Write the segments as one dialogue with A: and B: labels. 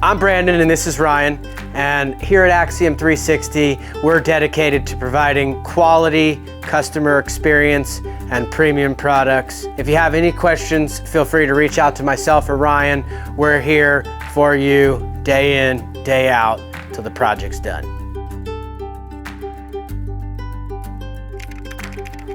A: I'm Brandon and this is Ryan, and here at Axiom 360 we're dedicated to providing quality customer experience and premium products. If you have any questions, feel free to reach out to myself or Ryan. We're here for you day in, day out till the project's done.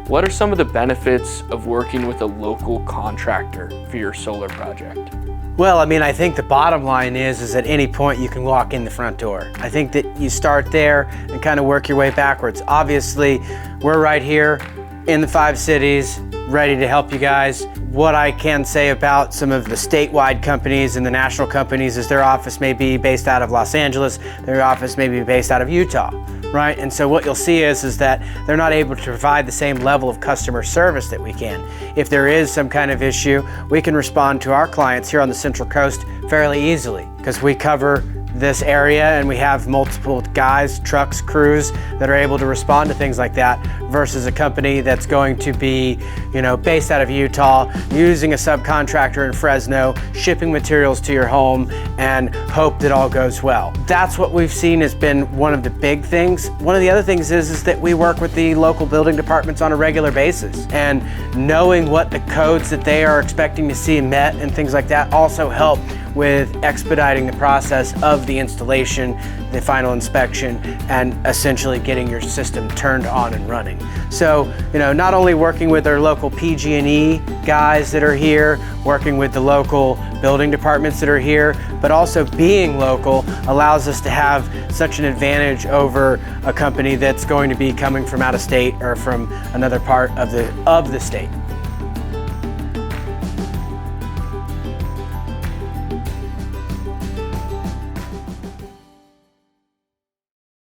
B: What are some of the benefits of working with a local contractor for your solar project?
A: Well, I think the bottom line is at any point you can walk in the front door. I think that you start there and kind of work your way backwards. Obviously, we're right here in the 5 cities, ready to help you guys. What I can say about some of the statewide companies and the national companies is their office may be based out of Los Angeles, their office may be based out of Utah, right? And so what you'll see is that they're not able to provide the same level of customer service that we can. If there is some kind of issue, we can respond to our clients here on the Central Coast fairly easily because we cover this area and we have multiple guys, trucks, crews that are able to respond to things like that versus a company that's going to be, based out of Utah, using a subcontractor in Fresno, shipping materials to your home and hope that all goes well. That's what we've seen has been one of the big things. One of the other things is that we work with the local building departments on a regular basis, and knowing what the codes that they are expecting to see met and things like that also help with expediting the process of the installation, the final inspection, and essentially getting your system turned on and running. So, not only working with our local PG&E guys that are here, working with the local building departments that are here, but also being local allows us to have such an advantage over a company that's going to be coming from out of state or from another part of the state.